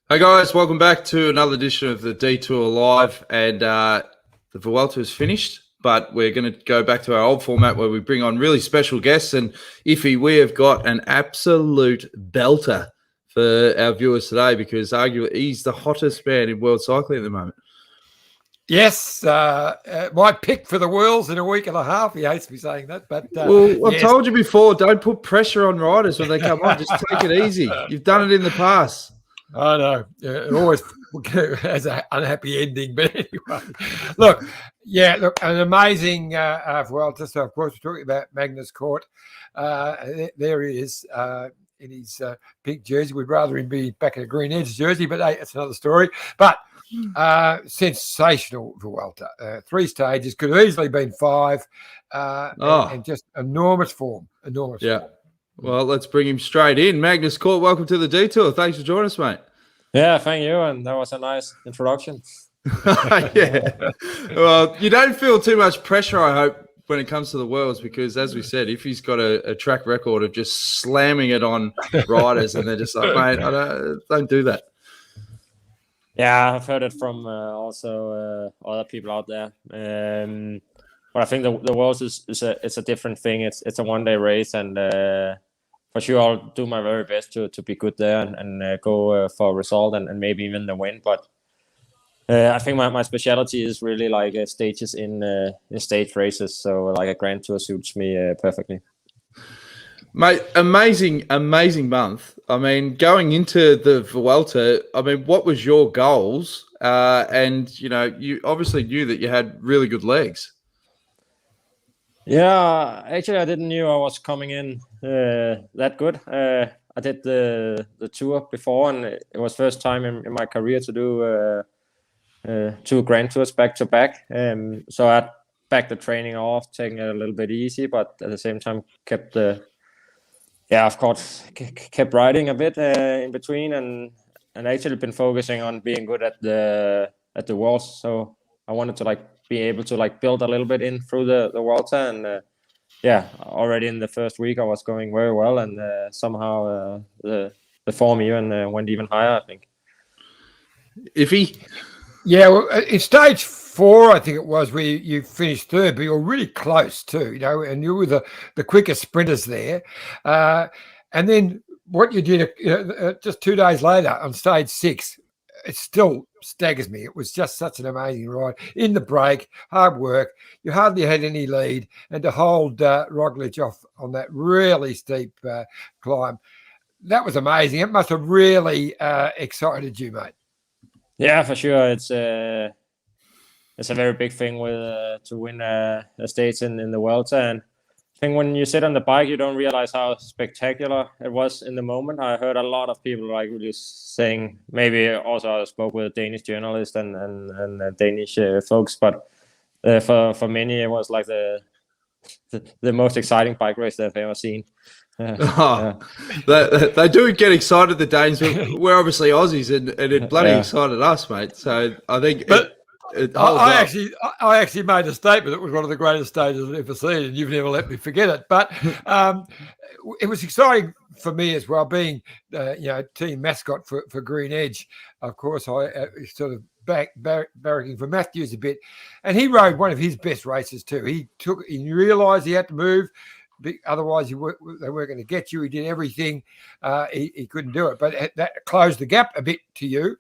Hey guys, welcome back to another edition of the Detour Live, and the Vuelta is finished, but we're going to go back to our old format where we bring on really special guests. And Iffy, we have got an absolute belter for our viewers today because arguably he's the hottest man in world cycling at the moment. Yes, my pick for the Worlds in a week and a half. He hates me saying that, but well, I've told you before, don't put pressure on riders when they come on. Just take it easy. You've done it in the past. I know. It always has an unhappy ending. But anyway, look, an amazing Vuelta. So, of course, we're talking about Magnus Cort. There he is in his pink jersey. We'd rather him be back in a green edge jersey, but hey, that's another story. But sensational Vuelta. 3 stages, could have easily been 5, and just enormous form. Enormous form. Well, let's bring him straight in. Magnus Cort, welcome to the Detour. Thanks for joining us, mate. Yeah, thank you. And that was a nice introduction. Yeah. Well, you don't feel too much pressure, I hope, when it comes to the Worlds, because as we said, if he's got a track record of just slamming it on riders and they're just like, mate, don't do that. Yeah, I've heard it from also other people out there. But I think the Worlds is a different thing. It's a one-day race, and for sure I'll do my very best to be good there and go for a result and maybe even the win. But I think my specialty is really like stages in stage races. So like a Grand Tour suits me perfectly. Mate, amazing month. I mean, going into the Vuelta, I mean, what was your goals? And, you obviously knew that you had really good legs. Yeah, actually, I didn't knew I was coming in that good. I did the tour before, and it was first time in my career to do 2 Grand Tours back to back. So I backed the training off, taking it a little bit easy, but at the same time kept riding a bit in between, and actually been focusing on being good at the Worlds. So I wanted to be able to build a little bit in through the Vuelta, and already in the first week I was going very well, and somehow the form even went even higher, I think. Iffy? Yeah, well, in stage 4, I think it was, where you finished 3rd, but you were really close too, and you were the quickest sprinters there. And then what you did just 2 days later on stage 6, it still staggers me. It was just such an amazing ride. In the break, hard work. You hardly had any lead, and to hold Roglic off on that really steep climb, that was amazing. It must have really excited you, mate. Yeah, for sure. It's a very big thing with to win a stage in the Vuelta, and I think when you sit on the bike, you don't realize how spectacular it was in the moment. I heard a lot of people really saying, maybe also I spoke with a Danish journalist and Danish folks, but for many it was like the most exciting bike race they've ever seen. They do get excited, the Danes. We're obviously Aussies, and it bloody excited us, mate. So I think. I actually made a statement. It was one of the greatest stages I've ever seen, and you've never let me forget it. But it was exciting for me as well, being team mascot for Green Edge. Of course, I sort of barracking for Matthews a bit, and he rode one of his best races too. He realised he had to move. Otherwise, they weren't going to get you. He did everything. He couldn't do it, but that closed the gap a bit to you.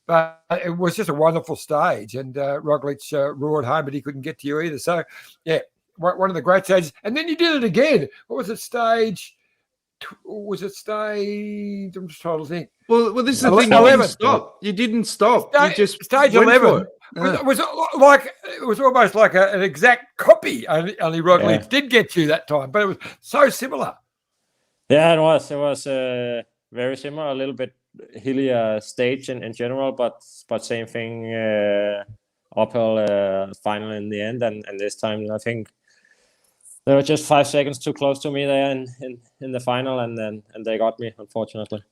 But it was just a wonderful stage, and Roglic roared home, but he couldn't get to you either. So, yeah, one of the great stages. And then you did it again. What was it, stage? I'm just trying to think. Well, this is the thing. You didn't stop. You just stage 11. It was almost like an exact copy. Only Roglic did get you that time, but it was so similar. Yeah, it was. It was very similar. A little bit hillier stage in general, but same thing, uphill final in the end, and this time I think they were just 5 seconds too close to me there in the final, and they got me, unfortunately.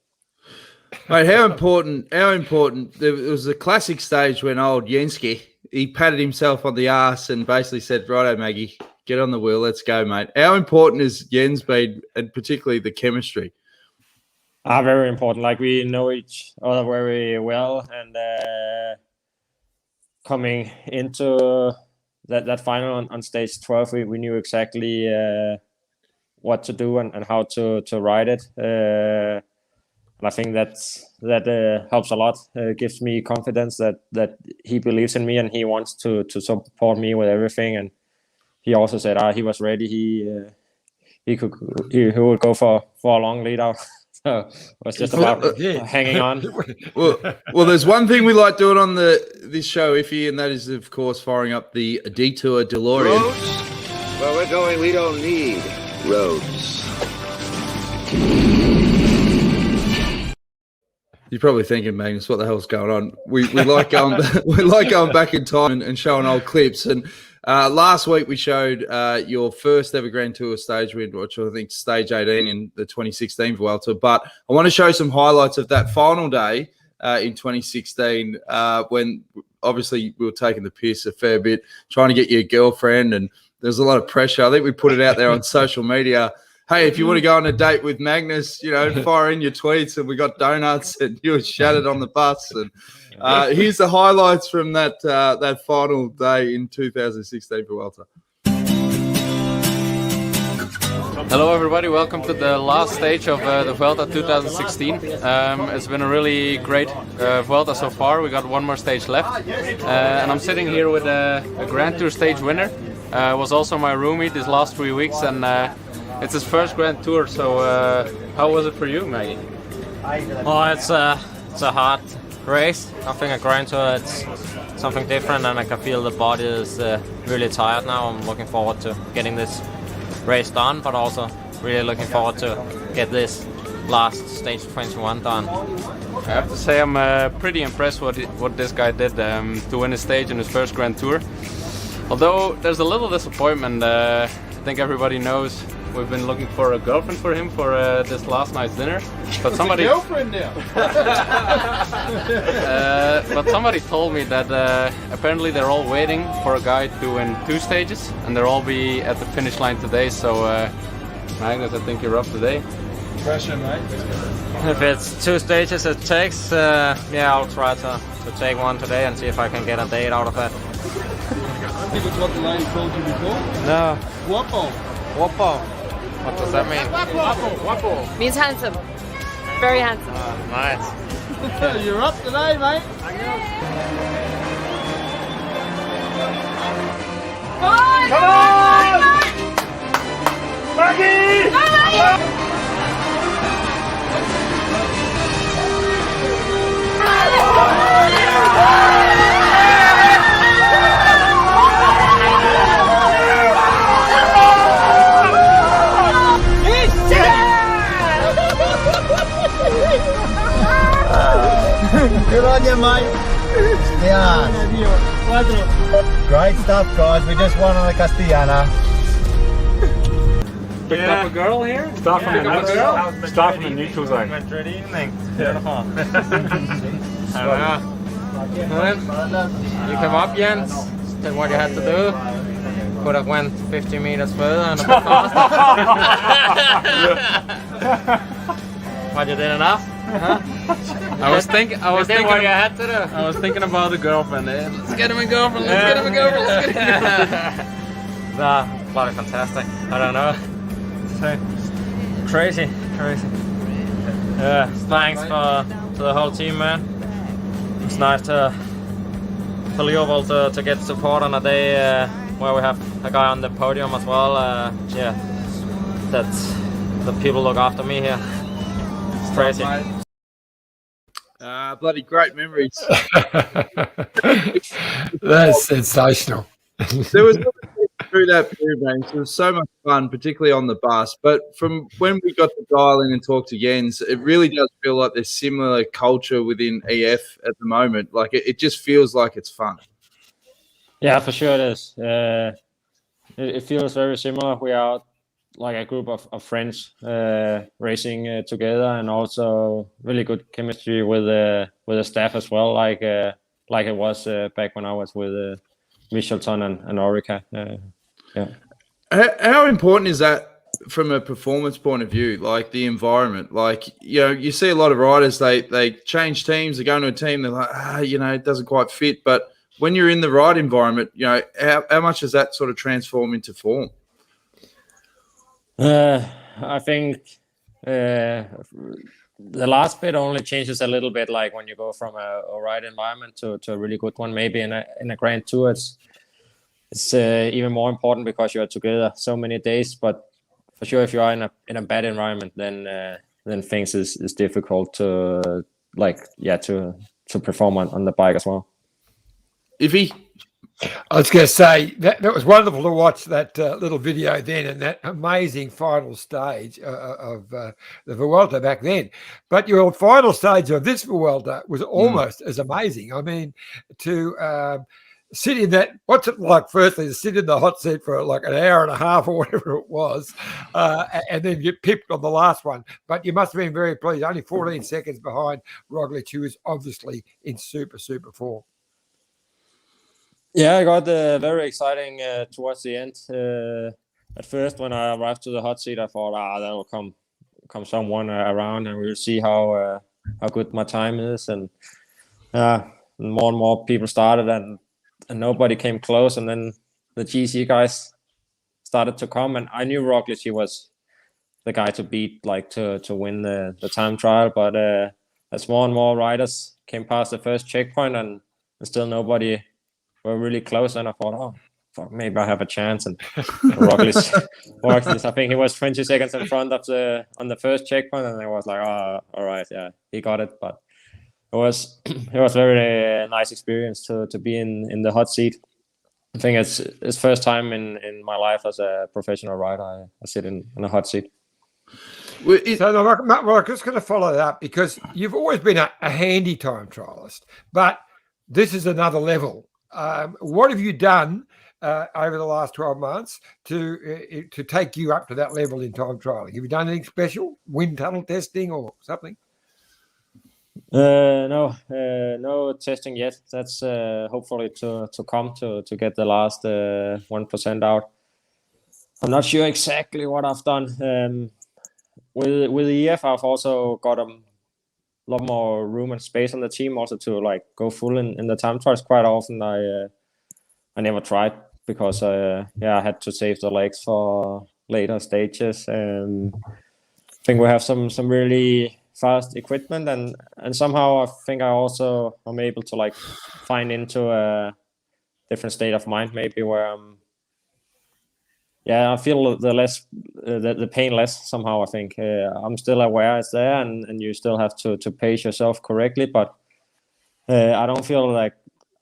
Mate, how important it was a classic stage when old Jenske, he patted himself on the arse and basically said, righto Maggie, get on the wheel, let's go, mate. How important has Jens been, and particularly the chemistry? are very important. Like we know each other very well, and coming into that final on stage 12, we knew exactly what to do and how to ride it. And I think that helps a lot. Gives me confidence that he believes in me and he wants to support me with everything. And he also said he was ready. He would go for a long lead out. So it was just about hanging on. Well, there's one thing we like doing on this show, Iffy, and that is, of course, firing up the Detour DeLorean. Roads? Where we're going, we don't need roads. You're probably thinking, Magnus, what the hell's going on? We like going back in time and showing old clips. And last week we showed your first ever Grand Tour stage win, which I think stage 18 in the 2016 Vuelta. But I want to show some highlights of that final day in 2016 when obviously we were taking the piss a fair bit, trying to get you a girlfriend, and there's a lot of pressure. I think we put it out there on social media. Hey, if you want to go on a date with Magnus, fire in your tweets, and we got donuts, and you were shattered on the bus. And here's the highlights from that final day in 2016 Vuelta. Hello, everybody. Welcome to the last stage of the Vuelta 2016. It's been a really great Vuelta so far. We got one more stage left, and I'm sitting here with a Grand Tour stage winner. Was also my roomie these last 3 weeks, and it's his first Grand Tour. So how was it for you, Maggie? Oh, it's a hard race. I think a Grand Tour, it's something different, and I can feel the body is really tired now. I'm looking forward to getting this race done, but also really looking forward to get this last stage 21 done. I have to say I'm pretty impressed what this guy did to win his stage in his first Grand Tour. Although there's a little disappointment. I think everybody knows we've been looking for a girlfriend for him for this last night's dinner. But somebody girlfriend now. but somebody told me that apparently they're all waiting for a guy to win 2 stages, and they'll all be at the finish line today. So Magnus, I think you're up today. Pressure, mate. If it's 2 stages it takes, I'll try to take one today and see if I can get a date out of that. I think it's what the lady told you before. No. Guapo. Guapo. What does that mean? Guapo. Means handsome. Very handsome. Nice. You're up today, mate. Come on! Maggie! Good on you, mate. Yeah. Great stuff, guys. We just won on the Castellana. Picked up a girl here? Start from the neutral zone. Good evening. Beautiful. You come up, Jens. Did what you had to do. Could have went 50 meters further and a bit faster. What, you did enough? Huh? I was thinking what you had to do. I was thinking about the girlfriend. Let's get him a girlfriend. Let's get him a girlfriend. Let's get him a girlfriend. Bloody fantastic. I don't know. So crazy. Thanks to the whole team, man. It's nice to Liverpool to get support on a day where we have a guy on the podium as well. That the people look after me here. It's crazy. Bloody great memories. That's sensational. There was through that period, man. It was so much fun, particularly on the bus. But from when we got to dial in and talk to Jens, it really does feel like there's similar culture within EF at the moment. Like it just feels like it's fun. Yeah, for sure it is. It feels very similar. We are like a group of friends racing together, and also really good chemistry with the staff as well. Like it was back when I was with Michelton and Orica. Yeah. How important is that from a performance point of view, like the environment, like, you know, you see a lot of riders, they change teams, they go into a team, they're like, you know, it doesn't quite fit. But when you're in the right environment, you know, how much does that sort of transform into form? I think the last bit only changes a little bit, like when you go from a right environment to a really good one. Maybe in a Grand Tour, it's even more important because you're together so many days. But for sure, if you are in a bad environment, then things is difficult to to perform on the bike as well. Iffy? I was going to say that was wonderful to watch that little video then, and that amazing final stage of the Vuelta back then. But your final stage of this Vuelta was almost as amazing. I mean, to sit in that, what's it like, firstly, to sit in the hot seat for like an hour and a half or whatever it was, and then get pipped on the last one. But you must have been very pleased, only 14 seconds behind Roglic, who was obviously in super form. Yeah, I got very exciting towards the end. At first, when I arrived to the hot seat, I thought, there will come someone around, and we'll see how good my time is. And more and more people started, and nobody came close. And then the GC guys started to come, and I knew Roglic, he was the guy to beat, like to win the time trial. But as more and more riders came past the first checkpoint, and still nobody were really close, and I thought, fuck, maybe I have a chance. And Roglic, I think he was 20 seconds in front of on the first checkpoint, and I was like, all right, yeah, he got it. But it was very nice experience to be in the hot seat. I think it's first time in my life as a professional rider I sit in a hot seat. So, I'm just going to follow that up, because you've always been a handy time trialist, but this is another level. What have you done over the last 12 months to take you up to that level in time trialing? Have you done anything special, wind tunnel testing or something? No testing yet. That's hopefully to come to get the last 1% out. I'm not sure exactly what I've done. With the EF, I've also got a lot more room and space on the team, also to like go full in the time trials. Quite often I never tried because I had to save the legs for later stages. I think we have some really fast equipment, and somehow I think I also am able to like find into a different state of mind, maybe where I feel the pain less somehow. I think I'm still aware it's there, and you still have to pace yourself correctly, but I don't feel like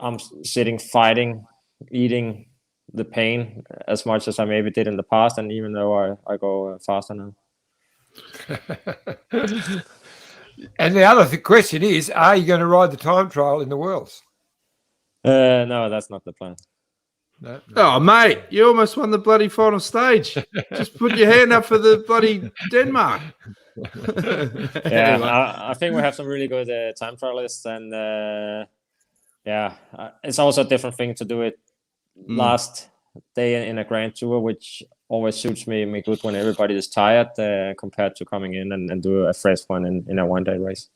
I'm sitting fighting, eating the pain as much as I maybe did in the past, and even though I go faster now. And the other question is, are you going to ride the time trial in the Worlds? No, that's not the plan. No. Oh, mate, you almost won the bloody final stage. Just put your hand up for the bloody Denmark. Anyway. I think we have some really good time trialists, and it's also a different thing to do it last day in a Grand Tour, which always suits me good when everybody is tired, compared to coming in and do a fresh one in a one-day race.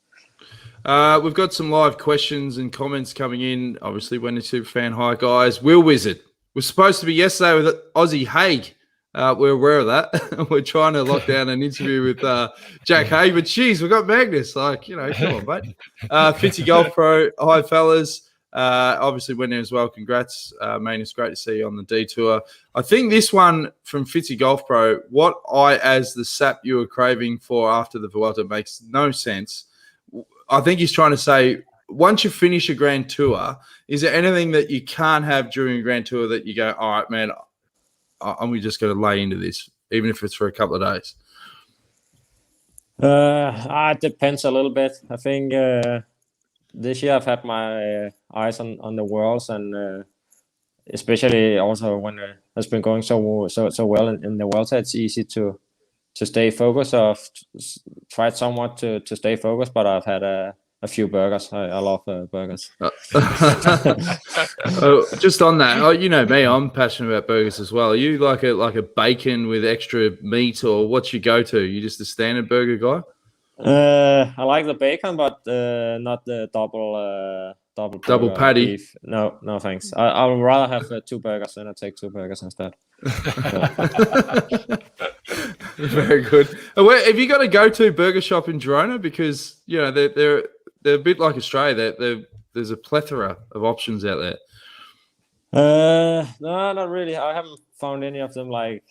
We've got some live questions and comments coming in. Obviously, Wendy Superfan, hi guys. Will Wizard was supposed to be yesterday with Aussie Haig. We're aware of that. We're trying to lock down an interview with Jack Haig, but geez, we've got Magnus. Like, you know, come on, mate. Fitzy Golf Pro, hi fellas. Obviously Wendy as well. Congrats, Magnus. Great to see you on the detour. I think this one from Fitzy Golf Pro, what I, as the sap you were craving for after the Vuelta, makes no sense. I think he's trying to say, once you finish a Grand Tour, is there anything that you can't have during a Grand Tour that you go, all right, man, I'm just going to lay into this, even if it's for a couple of days? It depends a little bit. I think this year I've had my eyes on the Worlds, and especially also when it has been going so well in the Vuelta, it's easy to stay focused. I've tried somewhat to stay focused, but I've had a a few burgers. I love burgers. Just on that, you know me, I'm passionate about burgers as well. Are you like a bacon with extra meat, or what's your go-to? You just a standard burger guy? I like the bacon, but not the double patty. Beef. No, thanks. I would rather have 2 burgers, and I take 2 burgers instead. Very good. Have you got a go-to burger shop in Girona? Because you know they're a bit like Australia. There's a plethora of options out there. No, not really. I haven't found any of them like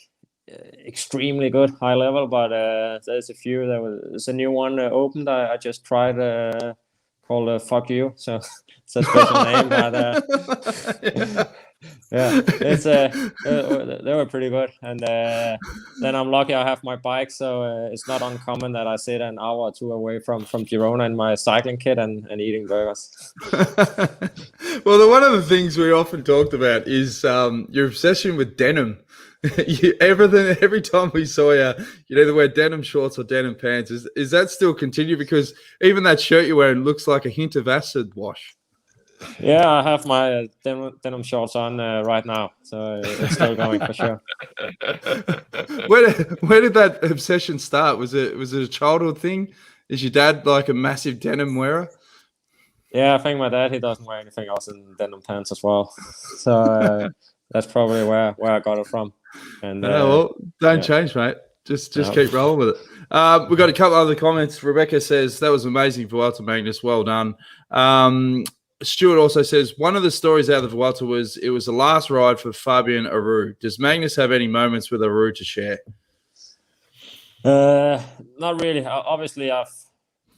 extremely good, high level, but there's a few. There's a new one opened. I just tried called Fuck You. So it's a special name, but yeah, it's they were pretty good. And then I'm lucky I have my bike, so it's not uncommon that I sit an hour or 2 away from Girona in my cycling kit and eating burgers. Well, one of the things we often talked about is your obsession with denim. Every time we saw you, you'd either wear denim shorts or denim pants. Is that still continue? Because even that shirt you're wearing looks like a hint of acid wash. Yeah, I have my denim shorts on right now, so it's still going for sure. Where did that obsession start? Was it a childhood thing? Is your dad like a massive denim wearer? Yeah, I think my dad, he doesn't wear anything else than denim pants as well. So that's probably where I got it from. And don't change, mate. Just keep rolling with it. We've got a couple other comments. Rebecca says, that was amazing, Vuelta, Magnus. Well done. Stuart also says, one of the stories out of the Vuelta was it was the last ride for Fabian Aru. Does Magnus have any moments with Aru to share? Not really. Obviously, I've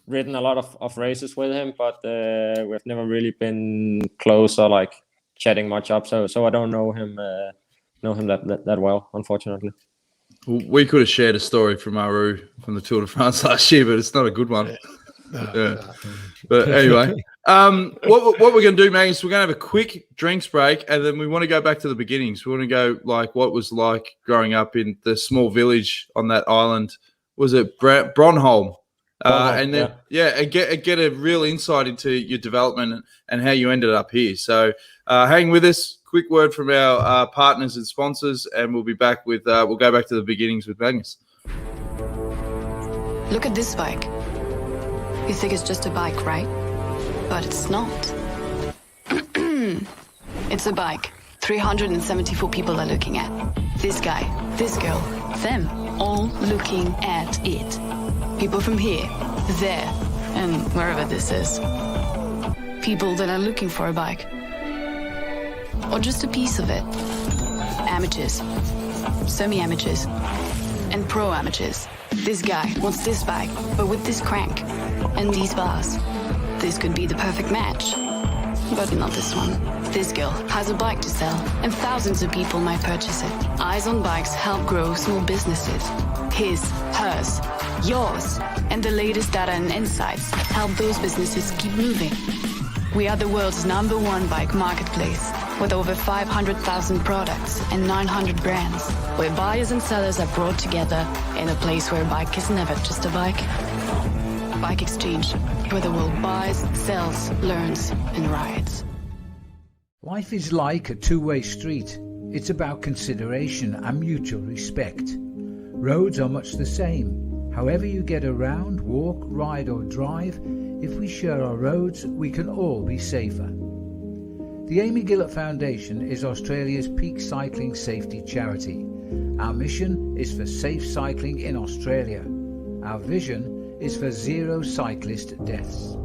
ridden a lot of races with him, but we've never really been close or like chatting much up. So I don't know him that well, unfortunately. We could have shared a story from Aru from the Tour de France last year, but it's not a good one. Yeah. But anyway, what we're going to do, Magnus, we're going to have a quick drinks break, and then we want to go back to the beginnings. We want to go like what was like growing up in the small village on that island. Was it Bronholm? And then and get a real insight into your development and how you ended up here. So hang with us. Quick word from our partners and sponsors, and we'll be back with we'll go back to the beginnings with Magnus. Look at this bike. You think it's just a bike, right? But it's not. It's a bike 374 people are looking at. This guy, this girl, them, all looking at it. People from here, there, and wherever this is. People that are looking for a bike. Or just a piece of it. Amateurs, semi-amateurs, and pro-amateurs. This guy wants this bike, but with this crank and these bars. This could be the perfect match, but not this one. This girl has a bike to sell, and thousands of people might purchase it. Eyes on Bikes help grow small businesses. His, hers, yours, and the latest data and insights help those businesses keep moving. We are the world's #1 bike marketplace, with over 500,000 products and 900 brands, where buyers and sellers are brought together in a place where a bike is never just a bike. Bike Exchange, where the world buys, sells, learns, and rides. Life is like a two-way street. It's about consideration and mutual respect. Roads are much the same. However you get around, walk, ride or drive, if we share our roads, we can all be safer. The Amy Gillett Foundation is Australia's peak cycling safety charity. Our mission is for safe cycling in Australia. Our vision is for 0 cyclist deaths.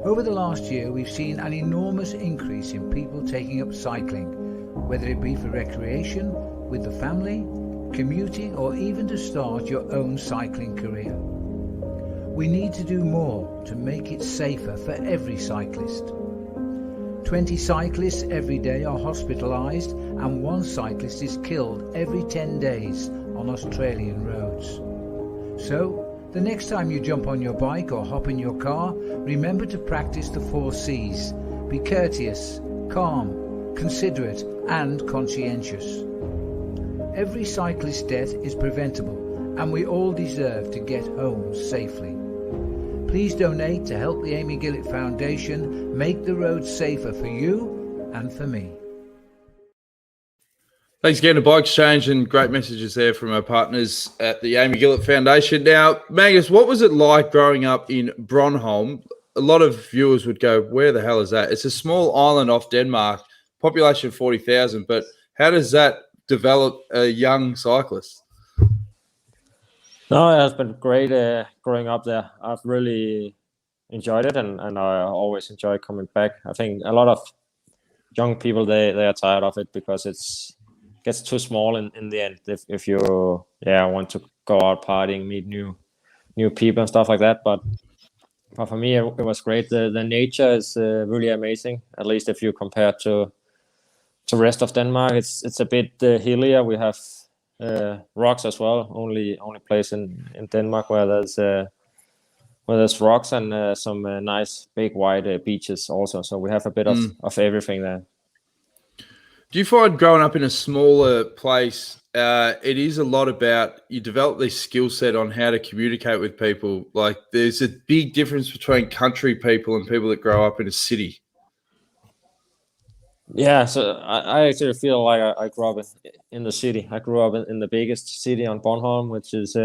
Over the last year, we've seen an enormous increase in people taking up cycling, whether it be for recreation, with the family, commuting, or even to start your own cycling career. We need to do more to make it safer for every cyclist. 20 cyclists every day are hospitalised, and 1 cyclist is killed every 10 days on Australian roads. So, the next time you jump on your bike or hop in your car, remember to practice the 4 C's. Be courteous, calm, considerate and conscientious. Every cyclist death is preventable, and we all deserve to get home safely. Please donate to help the Amy Gillett Foundation make the roads safer for you and for me. Thanks again to Bike Exchange, and great messages there from our partners at the Amy Gillett Foundation. Now, Magnus, what was it like growing up in Bornholm? A lot of viewers would go, where the hell is that? It's a small island off Denmark, population of 40,000, but how does that develop a young cyclist? No, it has been great growing up there. I've really enjoyed it, and I always enjoy coming back. I think a lot of young people, they are tired of it because gets too small in the end if you want to go out partying, meet new people and stuff like that. But for me, it was great. The nature is really amazing, at least if you compare to rest of Denmark. It's a bit hillier. We have rocks as well. Only place in Denmark where there's rocks and some nice big wide beaches also. So we have a bit of everything there. Do you find growing up in a smaller place, it is a lot about you develop this skill set on how to communicate with people? Like there's a big difference between country people and people that grow up in a city. Yeah, so I actually feel like I grew up in the city. I grew up in the biggest city on Bornholm, which is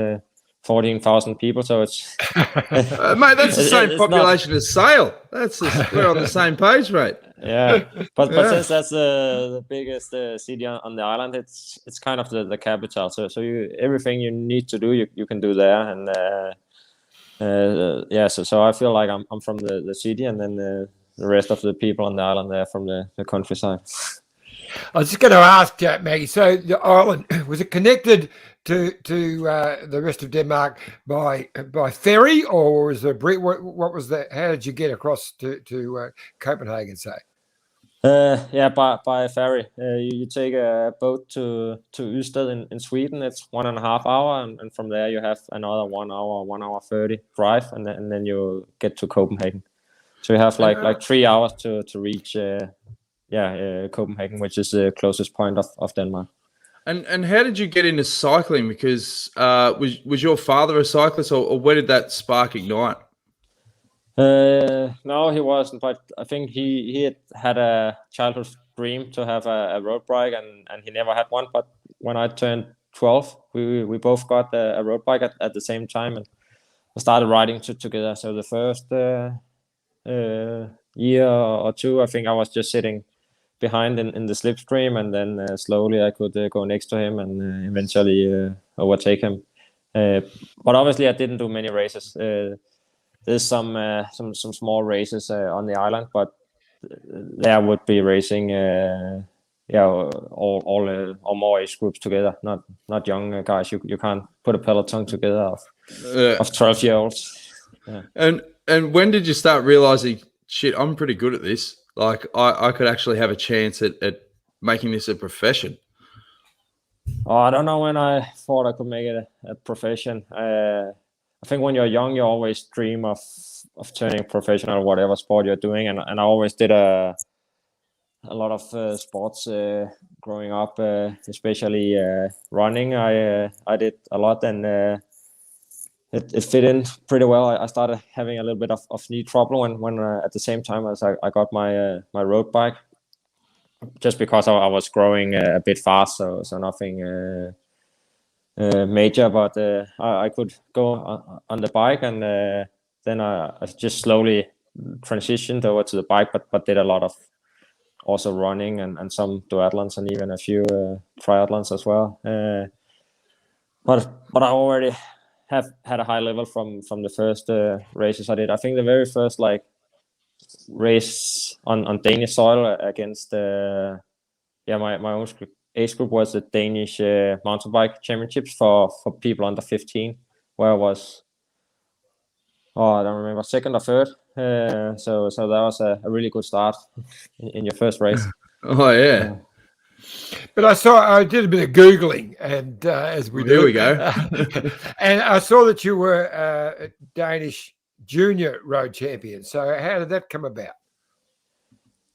14,000 people. So it's mate, that's the same population as Sale. We're on the same page, mate. Yeah, but since that's the biggest city on the island, it's kind of the capital. So everything you need to do, you can do there, and So I feel like I'm from the city, and then the rest of the people on the island they're from the countryside. I was just going to ask, Maggie. So the island, was it connected to the rest of Denmark by ferry, or was there what was that? How did you get across to Copenhagen? Say. By ferry. You take a boat to Ystad in Sweden. It's 1.5 hours, and from there you have another 1 hour 30 drive, and then you get to Copenhagen. So you have like 3 hours to reach Copenhagen, which is the closest point of Denmark. And how did you get into cycling? Because was your father a cyclist, or where did that spark ignite? No, he wasn't, but I think he had a childhood dream to have a road bike, and he never had one. But when I turned 12, we both got a road bike at the same time, and started riding together. So the first year or two, I think I was just sitting behind in the slipstream, and then slowly I could go next to him and eventually overtake him. But obviously I didn't do many races. There's some small races on the island, but there would be racing all more age groups together, not young guys. You can't put a peloton together of 12-year-olds. Yeah. And when did you start realizing, shit, I'm pretty good at this? Like I could actually have a chance at making this a profession. Oh, I don't know when I thought I could make it a profession. I think when you're young, you always dream of turning professional, whatever sport you're doing. And I always did a lot of sports growing up, especially running. I did a lot, and it fit in pretty well. I started having a little bit of knee trouble when at the same time as I got my road bike, just because I was growing a bit fast, so nothing major, but I could go on the bike, and then I just slowly transitioned over to the bike, but did a lot of also running and some duathlons and even a few triathlons as well. But I already have had a high level from the first races I did. I think the very first race on Danish soil against my own age group was the Danish mountain bike championships for people under 15, where I was I don't remember, second or third. So that was a really good start in your first race. Oh yeah. But I did a bit of Googling, and as we do. There we go. And I saw that you were a Danish junior road champion. So how did that come about?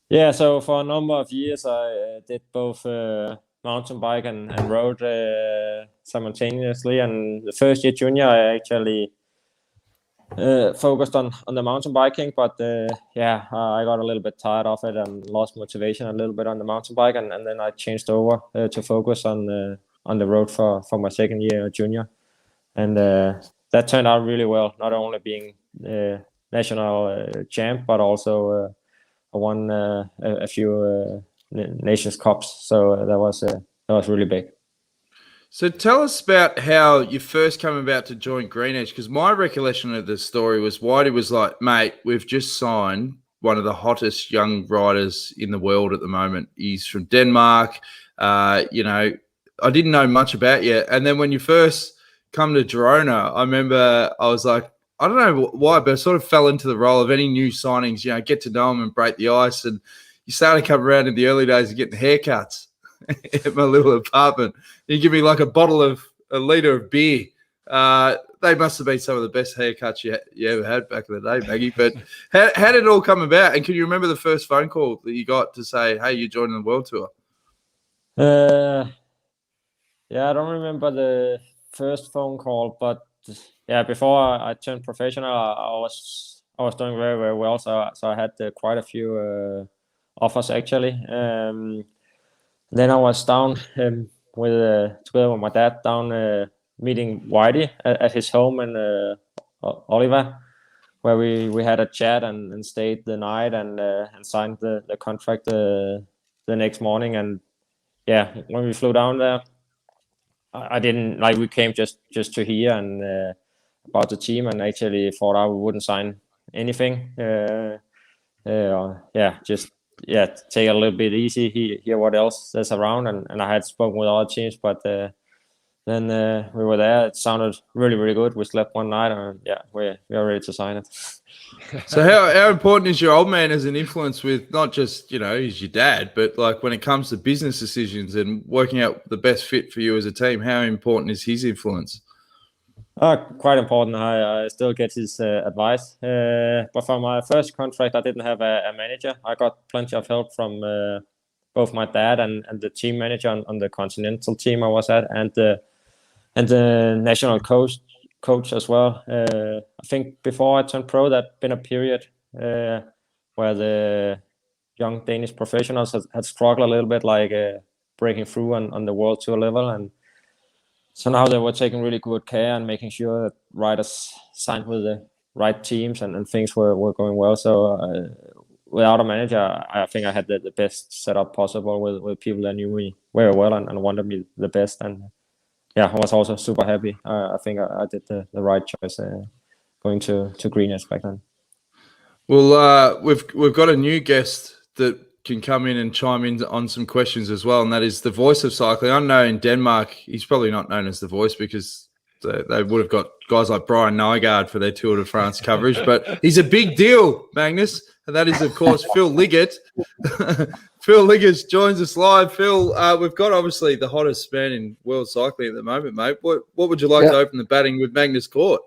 Yeah, so for a number of years, I did both mountain bike and road simultaneously. And the first year junior, I actually focused on the mountain biking, but I got a little bit tired of it and lost motivation a little bit on the mountain bike, and then I changed over to focus on the road for my second year junior, and that turned out really well. Not only being national champ, but also I won a few Nations Cups, so that was really big. So tell us about how you first came about to join Green Edge, because my recollection of the story was Whitey was like, mate, we've just signed one of the hottest young riders in the world at the moment. He's from Denmark. I didn't know much about you. And then when you first come to Girona, I remember I was like, I don't know why, but I sort of fell into the role of any new signings, get to know them and break the ice. And you started coming around in the early days of getting haircuts at my little apartment. You give me like a liter of beer. They must have been some of the best haircuts you ever had back in the day, Maggie. But how did it all come about? And can you remember the first phone call that you got to say, hey, you're joining the World Tour? I don't remember the first phone call, but before I turned professional, I was doing very, very well. So I had quite a few offers actually. Then I was down together with my dad down meeting Whitey at his home in Oliver, where we had a chat and stayed the night and signed the contract the next morning. And when we flew down there, I didn't we came just to hear and about the team, and actually thought I wouldn't sign anything. Take it a little bit easy, hear what else is around, and I had spoken with other teams, but then we were there. It sounded really, really good. We slept one night, and we are ready to sign it. So how important is your old man as an influence with not just, he's your dad, but like when it comes to business decisions and working out the best fit for you as a team, how important is his influence? Quite important. I still get his advice. But for my first contract, I didn't have a manager. I got plenty of help from both my dad and the team manager on the continental team I was at, and the national coach as well. I think before I turned pro, there'd been a period where the young Danish professionals had struggled a little bit, breaking through on the World Tour level, and so now they were taking really good care and making sure that riders signed with the right teams and things were going well. So without a manager, I think I had the best setup possible with people that knew me very well and wanted me the best. And I was also super happy. I think I did the right choice going to Green Edge back then. Well, we've got a new guest that can come in and chime in on some questions as well, and that is the voice of cycling. I know in Denmark, he's probably not known as the voice because they would have got guys like Brian Nygaard for their Tour de France coverage, but he's a big deal, Magnus, and that is, of course, Phil Leggett. Phil Leggett joins us live. Phil, we've got obviously the hottest man in world cycling at the moment, mate. What would you like to open the batting with Magnus Cort?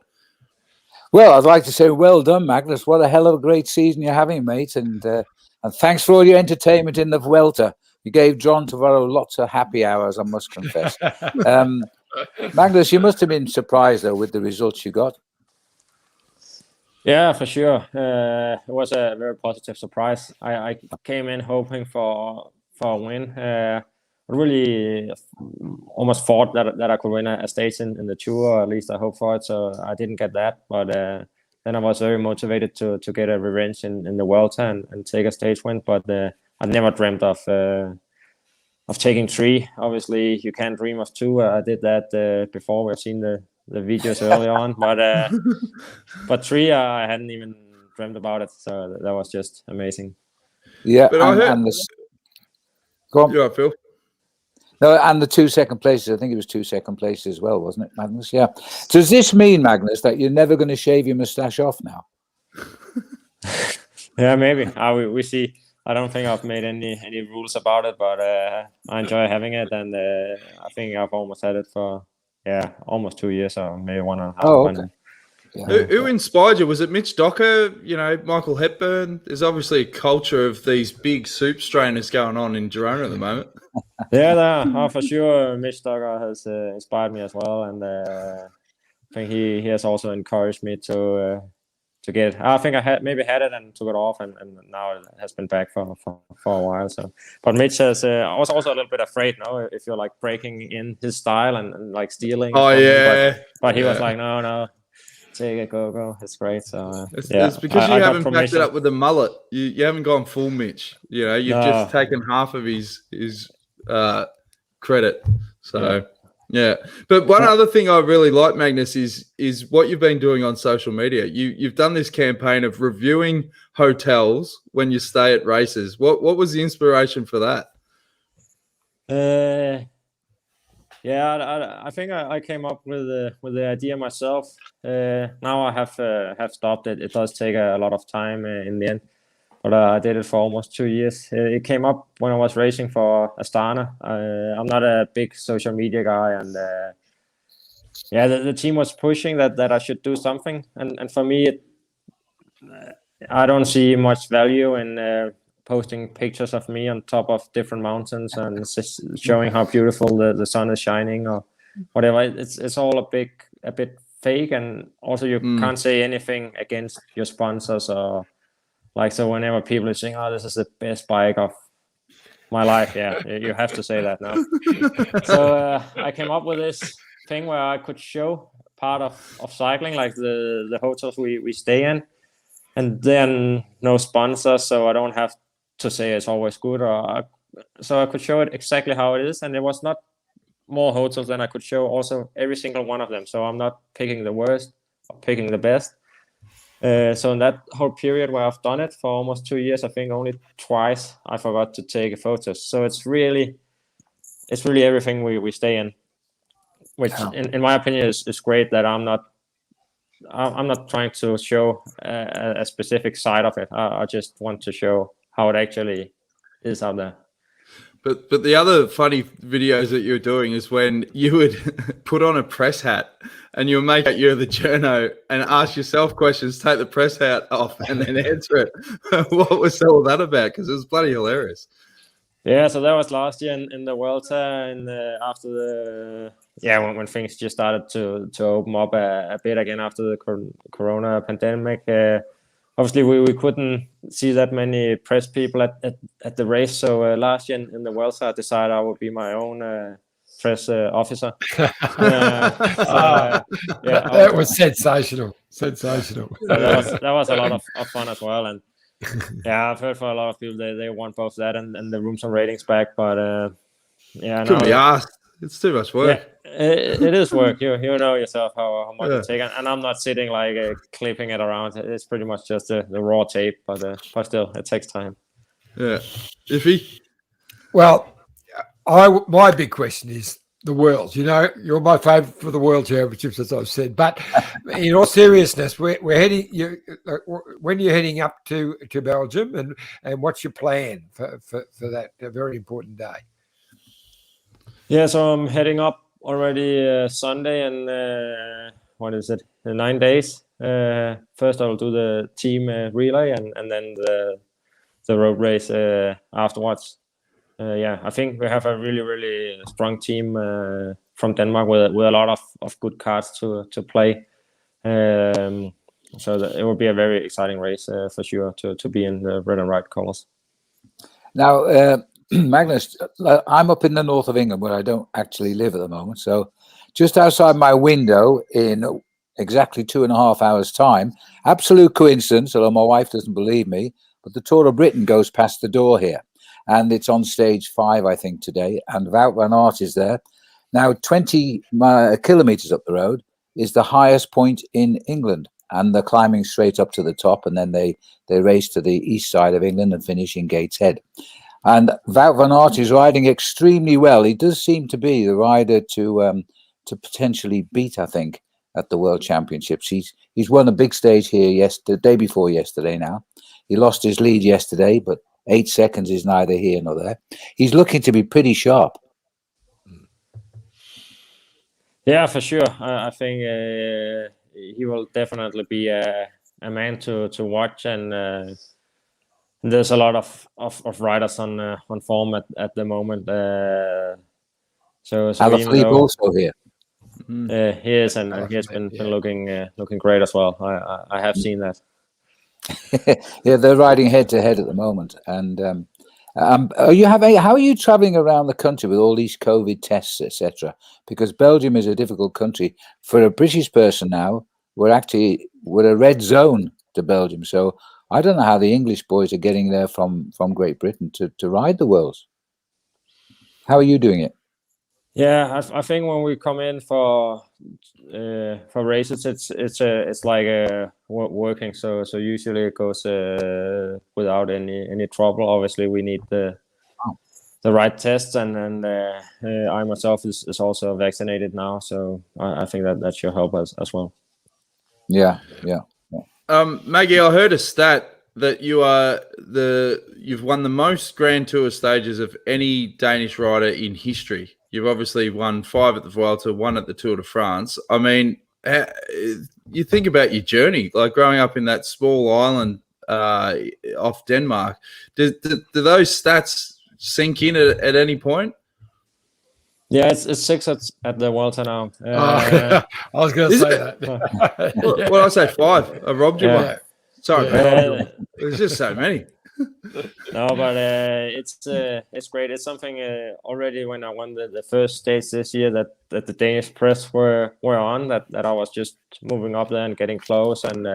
Well, I'd like to say well done, Magnus. What a hell of a great season you're having, mate, and thanks for all your entertainment in the Vuelta. You gave John Tavaro lots of happy hours, I must confess. Magnus, you must have been surprised, though, with the results you got. Yeah, for sure. It was a very positive surprise. I came in hoping for a win. I really almost thought that I could win a stage in the Tour, or at least I hope for it. So I didn't get that, but then I was very motivated to get a revenge in the Vuelta and take a stage win. But I never dreamt of taking 3. Obviously, you can't dream of 2. I did that before. We've seen the videos early on, but 3, I hadn't even dreamt about it. So that was just amazing. Yeah, but go on. Yeah, Phil. No, and the 2 second places. I think it was 2 second places as well, wasn't it, Magnus? Yeah. Does this mean, Magnus, that you're never going to shave your moustache off now? Yeah, maybe. We see. I don't think I've made any rules about it, but I enjoy having it, and I think I've almost had it for almost 2 years, or maybe 1.5. Oh, okay. Yeah. Who inspired you? Was it Mitch Docker? Michael Hepburn? There's obviously a culture of these big soup strainers going on in Girona at the moment. Yeah, for sure. Mitch Docker has inspired me as well, and I think he has also encouraged me to get it. I think I had it and took it off, and now it has been back for a while. So, but Mitch says I was also a little bit afraid, no, if you're like breaking in his style and like stealing. Oh yeah, but he was like, no, take it, go. It's great. So it's because you haven't backed it up with the mullet. You haven't gone full Mitch. You know, you've just taken half of his credit. So. Yeah, but one other thing I really like, Magnus, is what you've been doing on social media. You've done this campaign of reviewing hotels when you stay at races. What was the inspiration for that? I think I came up with the idea myself. Now I have stopped it. It does take a lot of time in the end, but I did it for almost 2 years. It came up when I was racing for Stannard. I'm not a big social media guy, and the team was pushing that I should do something. And for me, I don't see much value in posting pictures of me on top of different mountains and showing how beautiful the sun is shining or whatever. It's all a bit fake, and also you can't say anything against your sponsors or. Like, so whenever people are saying, oh, this is the best bike of my life, you have to say that now. So I came up with this thing where I could show part of cycling, like the hotels we stay in, and then no sponsors, so I don't have to say it's always good. So I could show it exactly how it is, and there was not more hotels than I could show also every single one of them. So I'm not picking the worst or picking the best. So in that whole period where I've done it for almost 2 years, I think only twice I forgot to take photos. So it's really everything we stay in, which in my opinion is great. That I'm not trying to show a specific side of it. I just want to show how it actually is out there. But the other funny videos that you're doing is when you would put on a press hat and you'll make out you're the journo and ask yourself questions, take the press hat off and then answer it. What was all that about? Because it was bloody hilarious. Yeah, so that was last year in the Vuelta, and after when things just started to open up a bit again after the corona pandemic. Obviously, we couldn't see that many press people at the race. So last year in the Vuelta, I decided I would be my own press officer. That was sensational. Sensational. So that was a lot of fun as well. And I've heard for a lot of people they want both that and the rooms and ratings back. But couldn't be asked. It's too much work. Yeah, it is work. You know yourself how much it takes, and I'm not sitting like clipping it around. It's pretty much just the raw tape, but still, it takes time. Yeah, Iffy. Well, my big question is the world. You know, you're my favourite for the World Championships, as I've said. But in all seriousness, we're heading. When you're heading up to Belgium, and what's your plan for that very important day? Yeah, so I'm heading up already Sunday, and what is it? 9 days. First, I will do the team relay, and then the road race afterwards. I think we have a really, really strong team from Denmark with a lot of good cards to play. So it will be a very exciting race for sure to be in the red and white colors. Now, Magnus, I'm up in the north of England where I don't actually live at the moment. So just outside my window in exactly 2.5 hours' time, absolute coincidence, although my wife doesn't believe me, but the Tour of Britain goes past the door here. And it's on stage 5, I think, today. And Wout van Aert is there. Now, 20 kilometres up the road is the highest point in England. And they're climbing straight up to the top. And then they race to the east side of England and finish in Gateshead. And Wout van Aert is riding extremely well. He does seem to be the rider to potentially beat, I think, at the World Championships. He's won a big stage here the day before yesterday now. He lost his lead yesterday, but 8 seconds is neither here nor there. He's looking to be pretty sharp. Yeah, for sure. I think he will definitely be a man to watch, and there's a lot of riders on form at the moment. So Alaphilippe also here. He is, and he has been looking great as well. I have seen that. Yeah, they're riding head to head at the moment. And how are you traveling around the country with all these COVID tests, etc.? Because Belgium is a difficult country for a British person now. We're a red zone to Belgium, so I don't know how the English boys are getting there from Great Britain to ride the Worlds. How are you doing it? Yeah, I think when we come in for races, it's like working. So usually it goes without any trouble. Obviously, we need the right tests, and I myself is also vaccinated now, so I think that should help us as well. Yeah. Maggie, I heard a stat that you've won the most Grand Tour stages of any Danish rider in history. You've obviously won 5 at the Vuelta, 1 at the Tour de France. I mean, you think about your journey, like growing up in that small island off Denmark. Do those stats sink in at any point? Yeah, it's 6 at the Vuelta now. I was going to say that. Well, I say 5. I robbed you one. Sorry, there's just so many. No, but it's great. It's something already when I won the first stage this year that the Danish press were on that I was just moving up there and getting close, and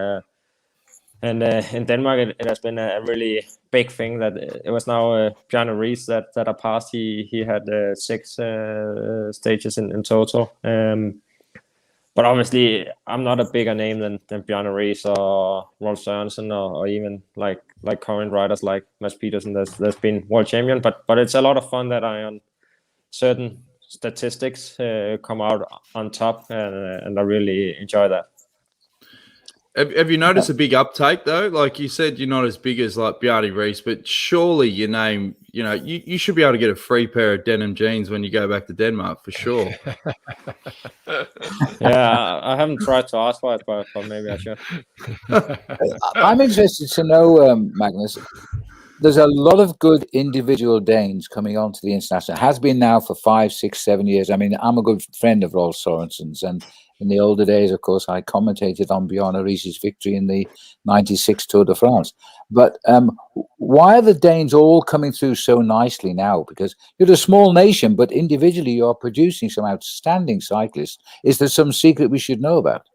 in Denmark it has been a really big thing that it was now Bjarne Riis that I passed. He had 6 stages in total. But obviously, I'm not a bigger name than Bjarne Riis or Rolf Sørensen or even like current riders like Mads Petersen that's been world champion. But it's a lot of fun that I on certain statistics come out on top, and I really enjoy that. Have you noticed a big uptake though? Like you said, you're not as big as like Bjarne Riis, but surely your name, you should be able to get a free pair of denim jeans when you go back to Denmark for sure. Yeah, I haven't tried to ask for it, but maybe I should. I'm interested to know, Magnus. There's a lot of good individual Danes coming onto the international. It has been now for 5, 6, 7 years. I mean, I'm a good friend of Rolf Sørensen's, and in the older days, of course, I commentated on Bjarne Riis's victory in the '96 Tour de France. But why are the Danes all coming through so nicely now? Because you're a small nation, but individually you're producing some outstanding cyclists. Is there some secret we should know about?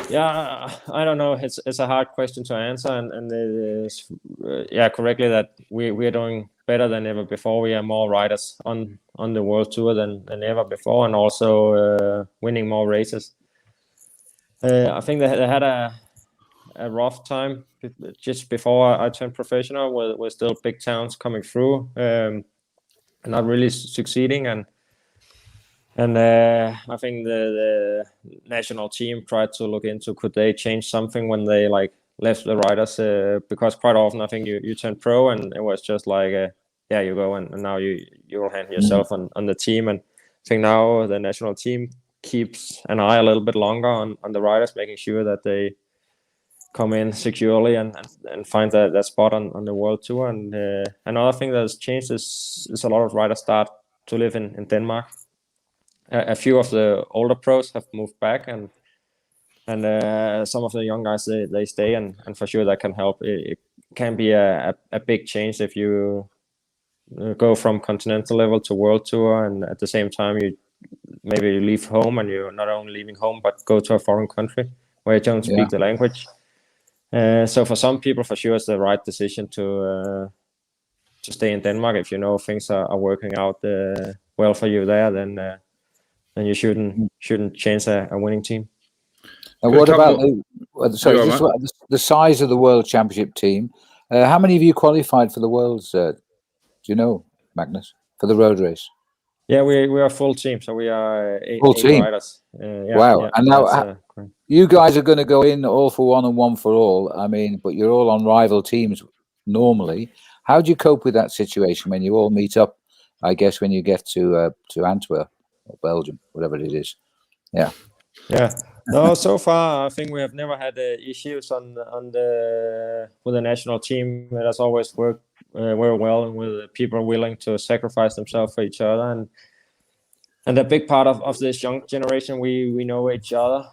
Yeah, I don't know. It's a hard question to answer, and it is correctly that we are doing better than ever before. We have more riders on the World Tour than ever before, and also winning more races. I think they had a rough time just before I turned professional, with still big towns coming through, and not really succeeding, and I think the national team tried to look into could they change something when they left the riders, because quite often I think you turn pro and it was just like you go and now you will hand yourself on the team. And I think now the national team keeps an eye a little bit longer on the riders, making sure that they come in securely and find that spot on the World Tour. And another thing that's changed is a lot of riders start to live in Denmark. A few of the older pros have moved back, and some of the young guys they stay, and for sure that can help. It can be a big change if you go from continental level to World Tour, and at the same time you leave home, and you're not only leaving home but go to a foreign country where you don't speak the language. So for some people, for sure, it's the right decision to stay in Denmark. If you know things are working out well for you there, then you shouldn't change a winning team. And what about the size of the World Championship team? How many of you qualified for the Worlds? Do you know, Magnus, for the road race? Yeah, we are a full team, so we are eight riders. Wow! Yeah, and now you guys are going to go in all for one and one for all. I mean, but you're all on rival teams normally. How do you cope with that situation when you all meet up? I guess when you get to Antwerp or Belgium, whatever it is. Yeah. No, so far I think we have never had issues with the national team. It has always worked very well, and with people willing to sacrifice themselves for each other. And a big part of this young generation, we know each other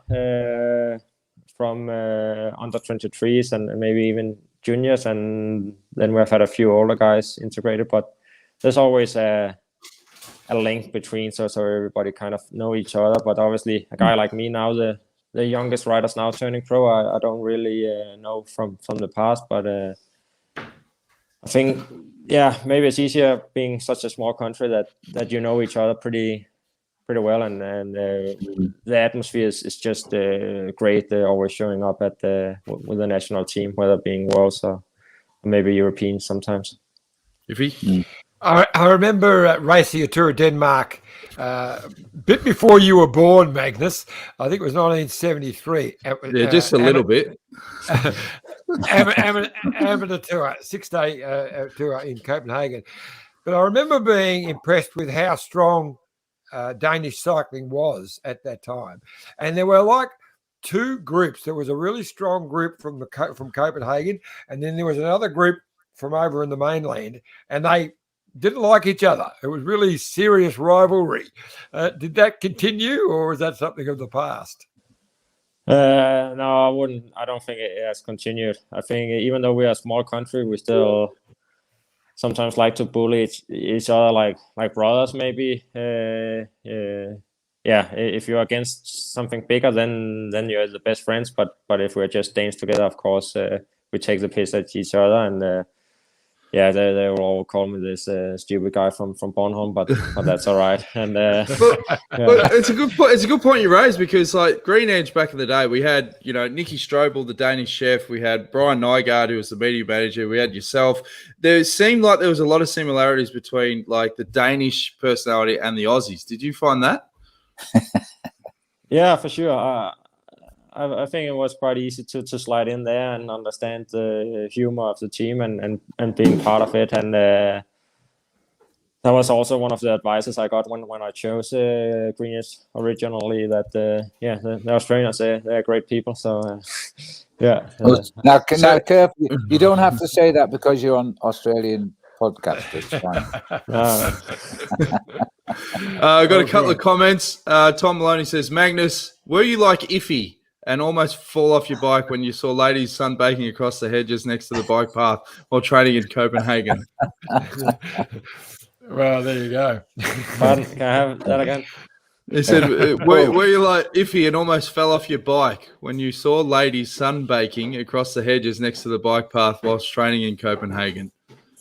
from under 23s and maybe even juniors, and then we've had a few older guys integrated. But there's always a link between, so everybody kind of know each other. But obviously, a guy like me now, the youngest riders now turning pro, I don't really know from the past, but I think, yeah, maybe it's easier being such a small country that you know each other pretty well, and the atmosphere is just great. They're always showing up with the national team, whether being Worlds or maybe European sometimes. I remember racing a Tour of Denmark a bit before you were born, Magnus. I think it was 1973. Yeah, just a little bit. Amateur tour, 6-day tour in Copenhagen. But I remember being impressed with how strong Danish cycling was at that time. And there were like two groups. There was a really strong group from Copenhagen, and then there was another group from over in the mainland, and they didn't like each other. It was really serious rivalry. Did that continue, or is that something of the past? No, I wouldn't. I don't think it has continued. I think even though we are a small country, we still sometimes like to bully each other like brothers, maybe. Yeah, if you're against something bigger, then you're the best friends. But if we're just Danes together, of course, we take the piss at each other, and yeah, they will all call me this stupid guy from Bornholm, but that's all right. And but it's a good point. It's a good point you raised, because like Green Edge back in the day, we had Nicky Strobel, the Danish chef. We had Brian Nygaard, who was the media manager. We had yourself. There seemed like there was a lot of similarities between like the Danish personality and the Aussies. Did you find that? Yeah, for sure. I think it was quite easy to slide in there and understand the humor of the team and being part of it. And that was also one of the advices I got when I chose Greenwich originally, that the Australians, they're great people. So yeah. Now, careful. You don't have to say that because you're on Australian podcast. It's fine. I got a couple of comments. Tom Maloney says, Magnus, were you like Iffy and almost fall off your bike when you saw ladies sunbaking across the hedges next to the bike path while training in Copenhagen? Well, there you go. Pardon, can I have that again? He said, were you like Iffy and almost fell off your bike when you saw ladies sunbaking across the hedges next to the bike path whilst training in Copenhagen?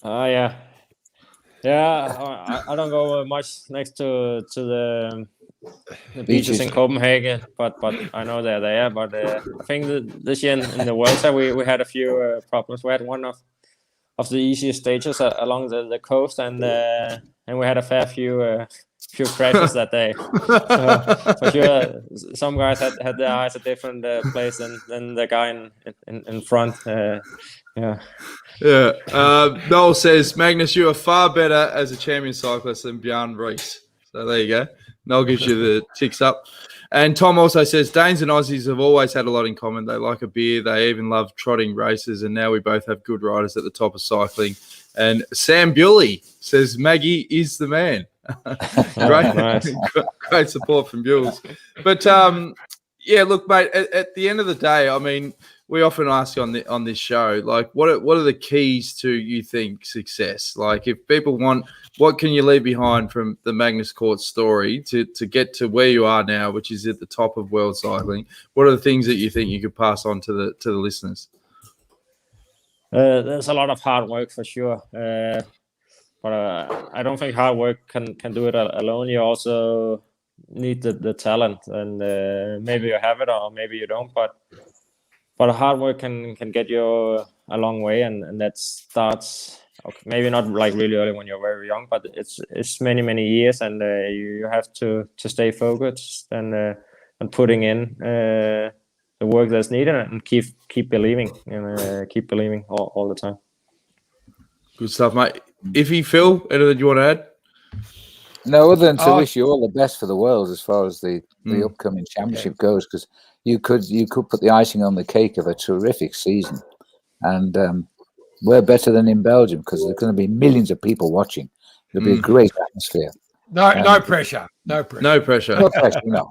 Yeah. I don't go much next to the beaches in Copenhagen, but I know they're there. But I think this year in the Vuelta we had a few problems. We had one of the easiest stages along the coast, and we had a fair few crashes that day. So for sure, some guys had their eyes a different place than the guy in front. Noel says, Magnus, you are far better as a champion cyclist than Bjorn Rees. So there you go. Noel gives you the ticks up. And Tom also says, Danes and Aussies have always had a lot in common. They like a beer. They even love trotting races. And now we both have good riders at the top of cycling. And Sam Bewley says, Maggie is the man. Great support from Bewls. But, look, mate, at the end of the day, I mean, we often ask on this show, like, what are the keys to, you think, success? Like, if people want, what can you leave behind from the Magnus Cort story to get to where you are now, which is at the top of world cycling? What are the things that you think you could pass on to the listeners? There's a lot of hard work for sure, but I don't think hard work can do it alone. You also need the talent, and maybe you have it or maybe you don't, but hard work can get you a long way, and that starts maybe not like really early when you're very young, but it's many years, and you have to stay focused and putting in the work that's needed, and keep believing and keep believing all the time. Good stuff, mate. Phil, anything you want to add? No, other than to wish you all the best for the Worlds as far as the upcoming championship goes, because you could put the icing on the cake of a terrific season, and we're better than in Belgium because there's going to be millions of people watching. It'll be a great atmosphere. No pressure. No pressure. No pressure. No pressure. No.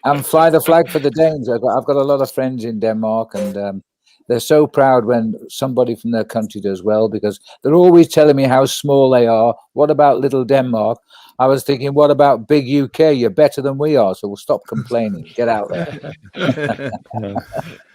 and fly the flag for the Danes. I've got a lot of friends in Denmark, and they're so proud when somebody from their country does well, because they're always telling me how small they are. What about little Denmark? I was thinking, what about big UK? You're better than we are, so we'll stop complaining. Get out there.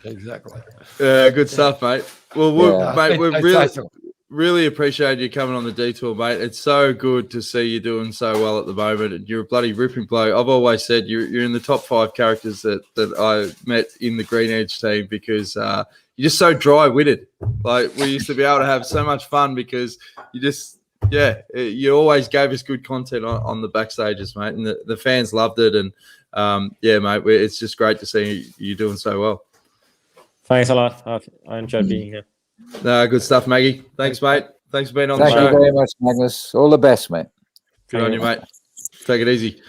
Exactly. Good stuff, mate. Well, mate, we Sensational. really appreciate you coming on the detour, mate. It's so good to see you doing so well at the moment, and you're a bloody ripping bloke. I've always said you're in the top 5 characters that I met in the Green Edge team, because you're just so dry-witted. Like, we used to be able to have so much fun because you always gave us good content on the backstages, mate, and the fans loved it. And mate, it's just great to see you doing so well. Thanks a lot. I enjoyed being here. No, good stuff, Maggie. Thanks, mate. Thanks for being on the show. Thank you very much, Magnus. All the best, mate. Good on you, mate. Take it easy.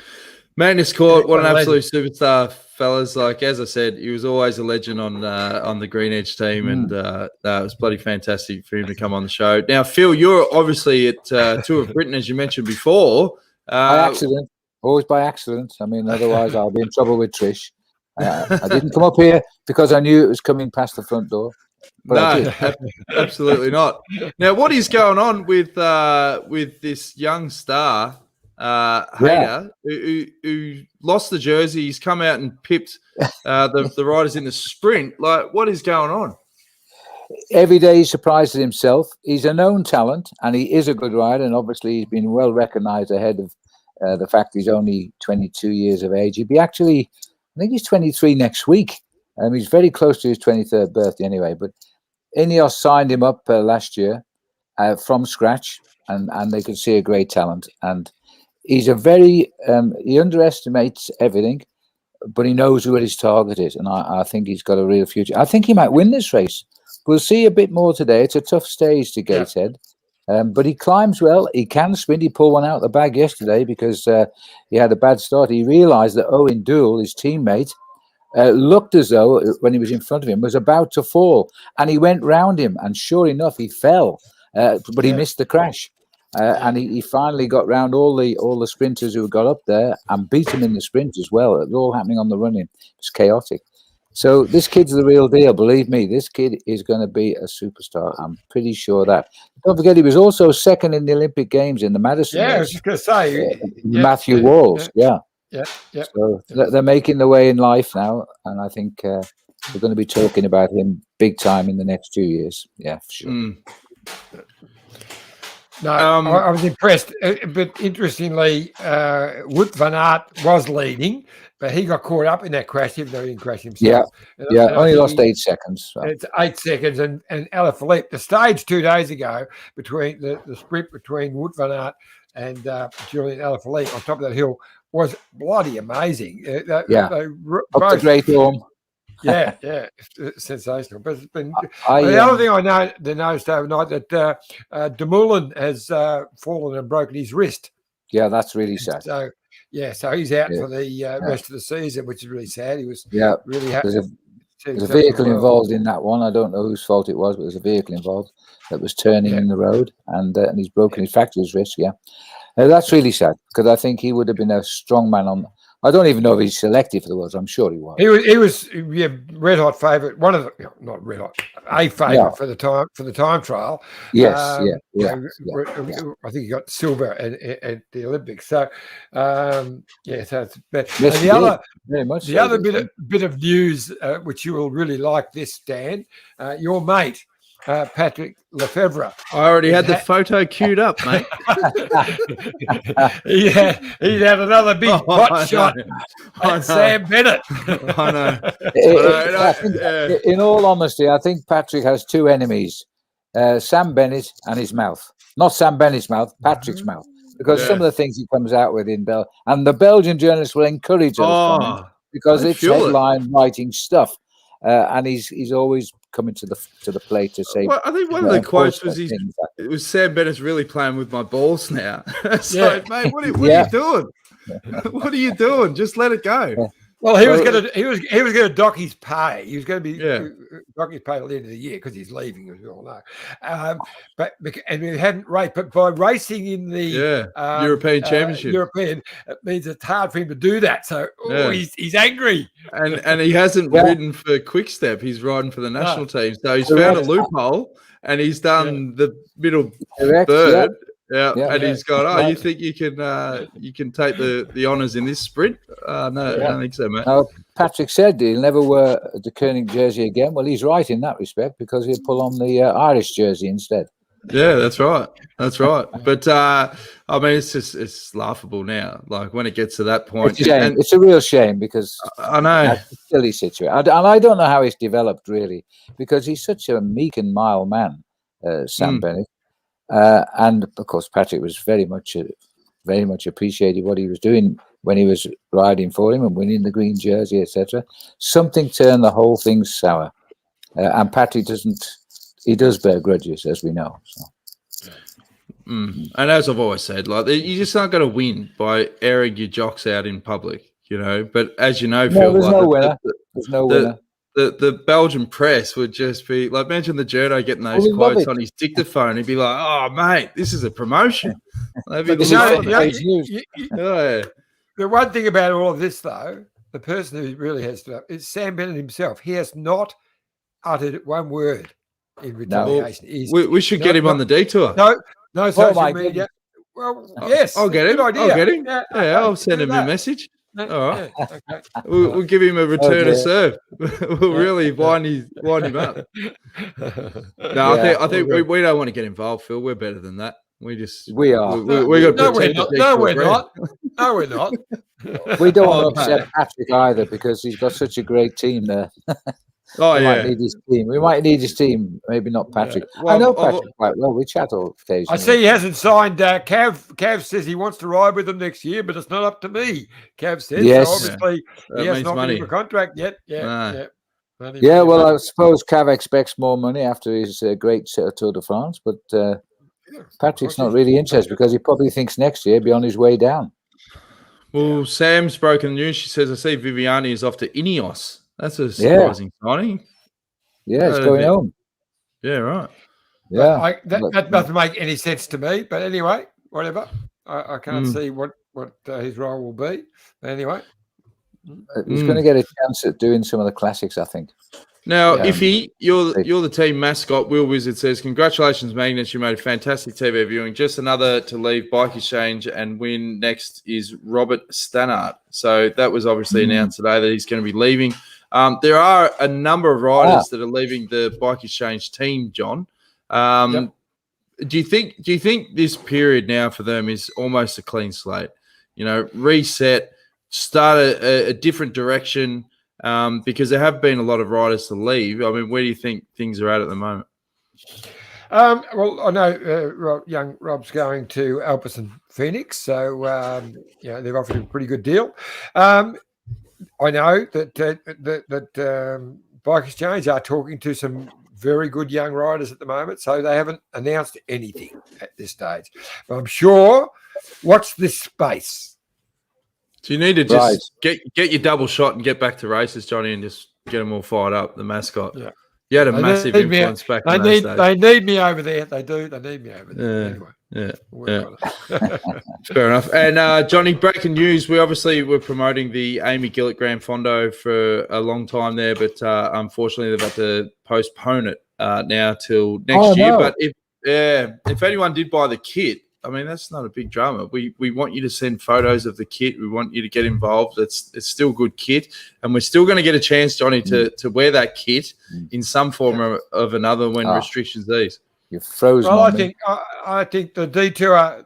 Magnus Cort, what an absolute superstar, fellas. Like, as I said, he was always a legend on the Green Edge team, and it was bloody fantastic for him to come on the show. Now, Phil, you're obviously at Tour of Britain, as you mentioned before. By accident. Always by accident. I mean, otherwise I'll be in trouble with Trish. I didn't come up here because I knew it was coming past the front door. No, absolutely not. Now, what is going on with this young star, Hayter, who lost the jersey? He's come out and pipped the riders in the sprint. Like, what is going on? Every day he surprises himself. He's a known talent, and he is a good rider, and obviously he's been well recognised ahead of the fact he's only 22 years of age. He'd be actually, I think he's 23 next week. He's very close to his 23rd birthday anyway. But Ineos signed him up last year from scratch, and they could see a great talent. And he's a very, he underestimates everything, but he knows where his target is. And I think he's got a real future. I think he might win this race. We'll see a bit more today. It's a tough stage to Gateshead. But he climbs well. He can sprint. He pulled one out of the bag yesterday because he had a bad start. He realised that Owen Doole, his teammate, looked as though, when he was in front of him, was about to fall. And he went round him, and sure enough, he fell. But he missed the crash. And he finally got round all the sprinters who got up there and beat him in the sprint as well. It was all happening on the run-in. It was chaotic. So this kid's the real deal. Believe me, this kid is going to be a superstar. I'm pretty sure that. Don't forget, he was also second in the Olympic Games in the Madison race. I was just going to say. Matthew Walls, Yeah. So they're making the way in life now, and I think we're going to be talking about him big time in the next 2 years. Yeah, for sure. No, I was impressed. But interestingly, Wout van Aert was leading, but he got caught up in that crash, even though he didn't crash himself. And only lost 8 seconds. So. It's 8 seconds. And Alaphilippe, the stage 2 days ago, between the sprint between Wout van Aert and Julian Alaphilippe on top of that hill was bloody amazing. Up the Great Orme. Yeah, sensational. But it's been the other thing I noticed overnight that Dumoulin has fallen and broken his wrist. Yeah, that's really sad. So he's out for the rest of the season, which is really sad. He was really happy. There's a vehicle involved in that one. I don't know whose fault it was, but there's a vehicle involved that was turning in the road, and he's broken his fractured his wrist. Yeah, that's really sad because I think he would have been a strong man on. I don't even know if he's selected for the Worlds. I'm sure he was. He was red hot favourite. One of the not red hot, a favourite for the time trial. Yes, I think he got silver at the Olympics. So so it's bad. The other bit of news which you will really like this, Dan. Your mate. Patrick Lefevere. I already had the photo queued up, mate. He had another big pot shot at Sam Bennett. I know. In all honesty, I think Patrick has 2 enemies, Sam Bennett and his mouth. Not Sam Bennett's mouth, Patrick's mouth. Because some of the things he comes out with in Bell, and the Belgian journalists will encourage us because it's headline writing stuff. And he's always coming to the plate to say. Well, I think one of the quotes was it was Sam Bennett's really playing with my balls now. Mate, what are you doing? What are you doing? Just let it go. Well, he was going to dock his pay. He was going to be dock his pay at the end of the year because he's leaving, as we all know. But he hadn't raced. But by racing in the European Championship, it means it's hard for him to do that. So he's angry. And he hasn't ridden for Quick Step. He's riding for the national team. So he's found a loophole, and he's done the middle third. And he's gone, you think you can take the honours in this sprint? No, I don't think so, mate. Now, Patrick said he'll never wear the Koenig jersey again. Well, he's right in that respect because he'll pull on the Irish jersey instead. Yeah, that's right. That's right. But, I mean, it's laughable now. Like, when it gets to that point. It's a shame. It's a real shame because I know. It's a silly situation. And I don't know how he's developed, really, because he's such a meek and mild man, Sam Bennett. And of course, Patrick was very much appreciated what he was doing when he was riding for him and winning the green jersey, etc. Something turned the whole thing sour, and Patrick does bear grudges, as we know. So. And as I've always said, like you just aren't going to win by airing your jocks out in public, you know. But as you know, Phil, there's no winner. There's no winner. The Belgian press would just be like, imagine the journo getting those quotes on his dictaphone. He'd be like, "Oh, mate, this is a promotion." The one thing about all of this, though, the person who really has to is Sam Bennett himself. He has not uttered one word in retaliation. We should get him on the detour. No social media. Well, yes, I'll get him. Idea. I'll get him. Yeah, I'll send him a message. All right, we'll give him a return to serve. We'll really wind him up. No, I think we don't want to get involved, Phil. We're better than that. We are. We're not. No, we're not. We don't want to upset Patrick either because he's got such a great team there. We might need his team. We might need his team. Maybe not Patrick. Yeah. Well, I know Patrick quite well. We chat all occasionally. I see he hasn't signed. Cav says he wants to ride with them next year, but it's not up to me. Cav says. Yes. So obviously he hasn't offered him a contract yet. Well, I suppose Cav expects more money after his great Tour de France, but Patrick's not really interested because he probably thinks next year he'll be on his way down. Well, Sam's broken news. She says, I see Viviani is off to Ineos. That's a surprising signing. Yeah, it's going home. Yeah, right. Yeah, that doesn't make any sense to me. But anyway, whatever. I can't see what his role will be. But anyway, he's going to get a chance at doing some of the classics, I think. Now, Iffy, you're the team mascot. Will Wizard says, congratulations, Magnus. You made a fantastic TV viewing. Just another to leave Bike Exchange and win. Next is Robert Stannard. So that was obviously announced today that he's going to be leaving. There are a number of riders that are leaving the Bike Exchange team, John. Do you think this period now for them is almost a clean slate? You know, reset, start a different direction, because there have been a lot of riders to leave. I mean, where do you think things are at the moment? Well, I know young Rob's going to Alpecin Phoenix, so they've offered him a pretty good deal. I know that Bike Exchange are talking to some very good young riders at the moment, so they haven't announced anything at this stage. But I'm sure, watch this space. So you need to just get your double shot and get back to races, Johnny, and just get them all fired up, the mascot. Yeah. You had a massive influence back in those days. They need me over there. They do. They need me over there. Anyway. Yeah. Fair enough. And Johnny, breaking news. We obviously were promoting the Amy Gillett Gran Fondo for a long time there, but unfortunately they've had to postpone it now till next year. No. But if anyone did buy the kit, I mean, that's not a big drama. We want you to send photos of the kit. We want you to get involved. It's still good kit. And we're still going to get a chance, Johnny, to wear that kit in some form or another when restrictions ease. You're frozen. Well, I think the detour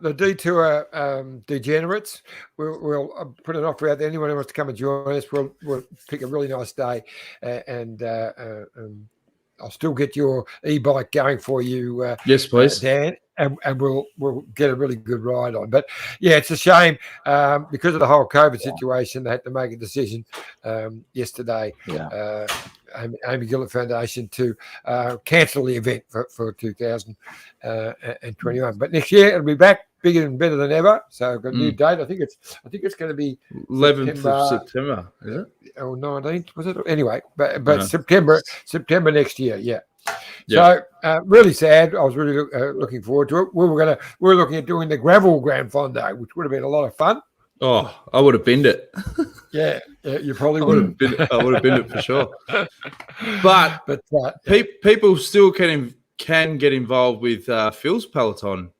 degenerates. We'll put an offer out there. Anyone who wants to come and join us, we'll pick a really nice day, and I'll still get your e-bike going for you. Yes, please, Dan. And we'll get a really good ride on. But yeah, it's a shame because of the whole COVID situation. They had to make a decision yesterday. Amy Gillett Foundation to cancel the event for 2021. But next year it'll be back bigger and better than ever. So I've got a new date. I think it's going to be 11th of September, is it? Or 19th, was it? Anyway, but September next year, yeah. Yeah. So really sad. I was really looking forward to it. We were looking at doing the gravel Grand Fondo, which would have been a lot of fun. Oh, I would have binned it. Yeah, you probably would have. I would have binned it for sure. But people still can get involved with Phil's peloton.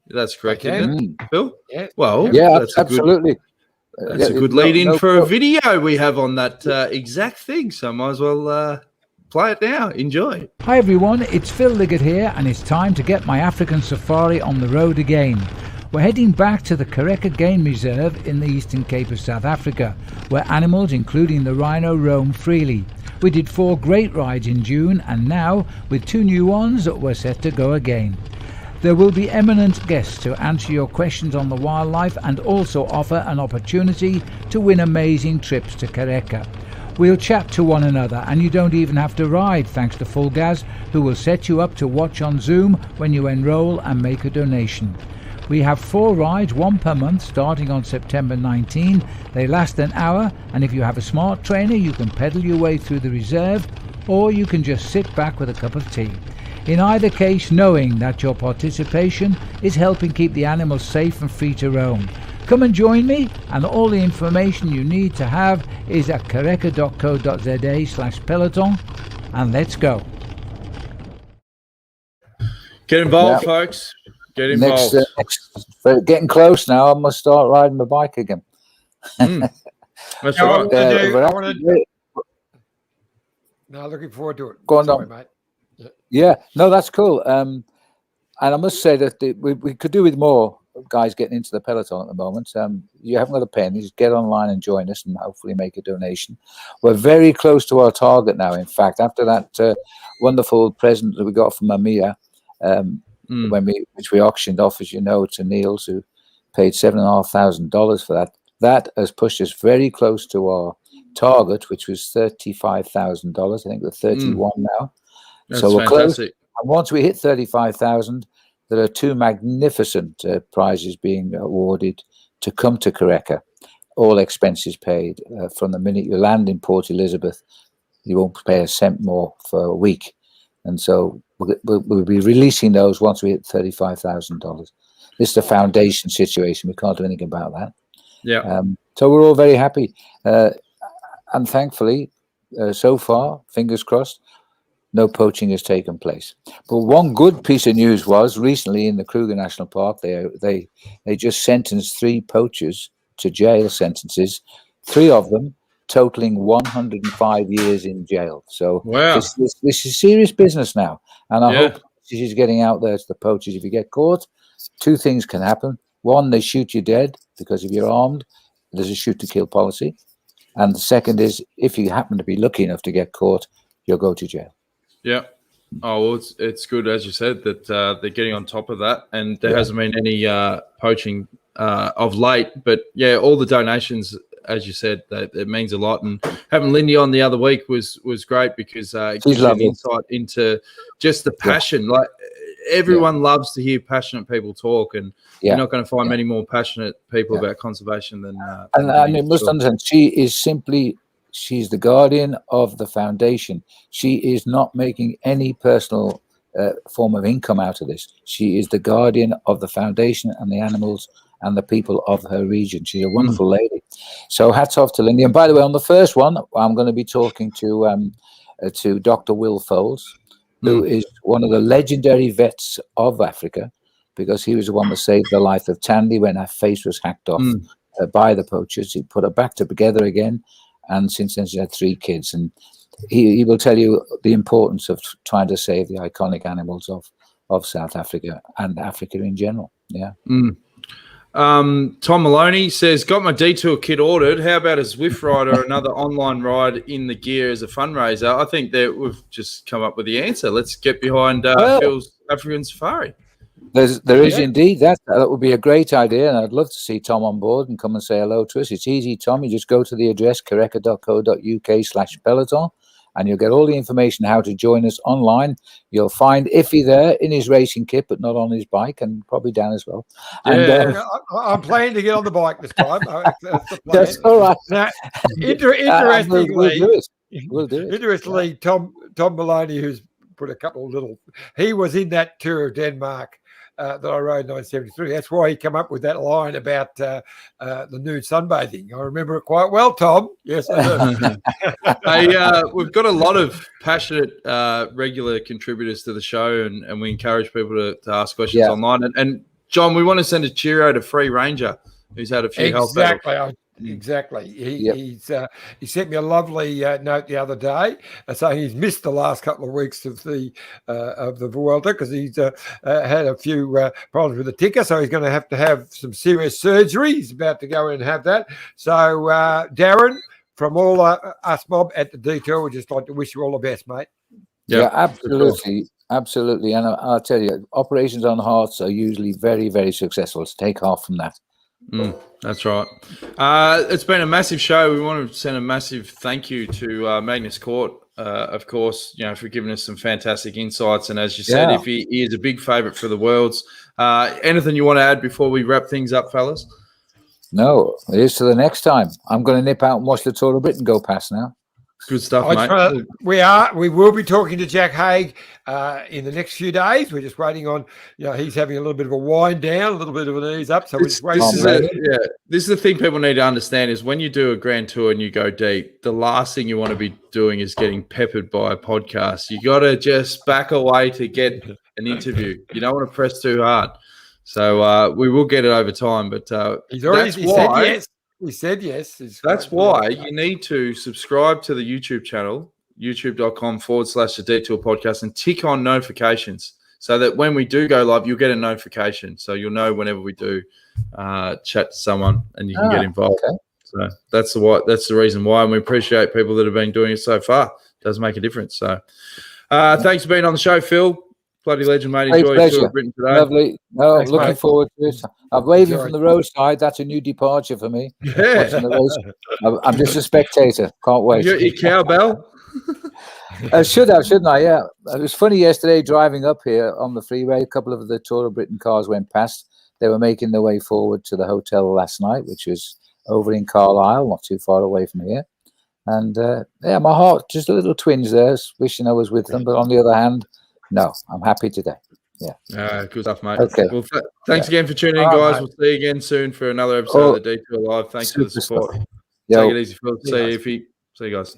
That's correct, isn't it, Phil? Yeah. Well, yeah, that's absolutely. That's a good lead in for a video we have on that exact thing. So might as well play it now. Enjoy. Hi everyone, it's Phil Leggett here, and it's time to get my African safari on the road again. We're heading back to the Kareka Game Reserve in the Eastern Cape of South Africa, where animals including the rhino roam freely. We did 4 great rides in June, and now with 2 new ones we're set to go again. There will be eminent guests to answer your questions on the wildlife and also offer an opportunity to win amazing trips to Kareka. We'll chat to one another, and you don't even have to ride thanks to Fulgaz, who will set you up to watch on Zoom when you enroll and make a donation. We have 4 rides, 1 per month, starting on September 19. They last an hour, and if you have a smart trainer you can pedal your way through the reserve, or you can just sit back with a cup of tea. In either case, knowing that your participation is helping keep the animals safe and free to roam. Come and join me, and all the information you need to have is at kareka.co.za/peloton, and let's go. Get involved, folks. Get involved. Getting close now. I must start riding my bike again. That's right. No, looking forward to it. Go on, sorry, mate. Yeah, no, that's cool. And I must say that we could do with more guys getting into the peloton at the moment. You haven't got a pen, you just get online and join us and hopefully make a donation. We're very close to our target now. In fact, after that wonderful present that we got from Amia, which we auctioned off, as you know, to Niels, who paid $7,500 for that. That has pushed us very close to our target, which was $35,000. I think we're 31 now. That's so we're fantastic. close. And once we hit 35,000, there are 2 magnificent prizes being awarded to come to Kareka. All expenses paid. From the minute you land in Port Elizabeth, you won't pay a cent more for a week. And so we'll be releasing those once we hit $35,000. This is a foundation situation. We can't do anything about that. Yeah. So we're all very happy. And thankfully, so far, fingers crossed, no poaching has taken place. But one good piece of news was recently in the Kruger National Park, they just sentenced 3 poachers to jail sentences, 3 of them totaling 105 years in jail. So wow. This is serious business now. And I hope this is getting out there to the poachers. If you get caught, 2 things can happen. 1, they shoot you dead, because if you're armed, there's a shoot to kill policy. And the second is, if you happen to be lucky enough to get caught, you'll go to jail. Yeah. Oh, well, it's good, as you said, that they're getting on top of that, and there hasn't been any poaching of late. But yeah, all the donations, as you said, it means a lot. And having Lindy on the other week was great, because it gives you an insight into just the passion. Like, everyone loves to hear passionate people talk, and you're not going to find many more passionate people about conservation than. And I mean, must understand, she's the guardian of the foundation. She is not making any personal form of income out of this. She is the guardian of the foundation and the animals and the people of her region. She's a wonderful lady. So hats off to Lindy. And by the way, on the first one, I'm going to be talking to Dr. Will Foles, who is one of the legendary vets of Africa, because he was the one that saved the life of Tandy when her face was hacked off by the poachers. He put her back together again. And since then, she had 3 kids. And he will tell you the importance of trying to save the iconic animals of South Africa and Africa in general. Yeah. Tom Maloney says, got my detour kit ordered. How about a Zwift ride or another online ride in the gear as a fundraiser? I think that we've just come up with the answer. Let's get behind Phil's African Safari. There is indeed that would be a great idea, and I'd love to see Tom on board and come and say hello to us. It's easy, Tom. You just go to the address kareka.co.uk/peloton, and you'll get all the information how to join us online. You'll find Iffy there in his racing kit, but not on his bike, and probably Dan as well. And, I'm planning to get on the bike this time. That's the plan. That's all right. Now, interestingly, we'll do it. Interestingly, Tom Maloney, who's put a couple of little, he was in that tour of Denmark that I rode in 1973. That's why he came up with that line about the nude sunbathing. I remember it quite well, Tom. Yes, I do. Hey, we've got a lot of passionate regular contributors to the show, and we encourage people to ask questions online. And John, we want to send a cheerio to Free Ranger, who's had a few health battles. Exactly. He sent me a lovely note the other day saying he's missed the last couple of weeks of the Vuelta because he's had a few problems with the ticker, so he's going to have some serious surgery. He's about to go in and have that. So, Darren, from all us mob at the Detour, we'd just like to wish you all the best, mate. Yeah, absolutely. Absolutely. And I'll tell you, operations on hearts are usually very, very successful. So take off from that. That's right. It's been a massive show. We want to send a massive thank you to Magnus Cort, of course, for giving us some fantastic insights. And as you said, if he is a big favourite for the Worlds. Anything you want to add before we wrap things up, fellas? No, here's to the next time. I'm going to nip out and watch the Tour of Britain go past now. Good stuff, mate. We will be talking to Jack Haig in the next few days. We're just waiting on, he's having a little bit of a wind down, a little bit of an ease up. So we're just waiting. This is the thing people need to understand is when you do a grand tour and you go deep, the last thing you want to be doing is getting peppered by a podcast. You got to just back away to get an interview. You don't want to press too hard. So we will get it over time, but he said yes. He said yes. That's why you need to subscribe to the YouTube channel, youtube.com/The Detour Podcast, and tick on notifications so that when we do go live, you'll get a notification. So you'll know whenever we do chat to someone and you can get involved. Okay. So that's the reason why. And we appreciate people that have been doing it so far. It does make a difference. So thanks for being on the show, Phil. Bloody legend, mate. Enjoy your tour of Britain today. Lovely. No, thanks, looking forward to it. I'm waving from the roadside. That's a new departure for me. Yeah. I'm just a spectator. Can't wait. You cowbell? I should have, shouldn't I? Yeah. It was funny yesterday driving up here on the freeway. A couple of the Tour of Britain cars went past. They were making their way forward to the hotel last night, which was over in Carlisle, not too far away from here. And my heart, just a little twinge there, wishing I was with them. But on the other hand, no, I'm happy today. Yeah. Good stuff, mate. Okay. Well, thanks again for tuning in, guys. We'll see you again soon for another episode of the Detour Live. Thanks for the support. Take it easy, Phil. See you guys.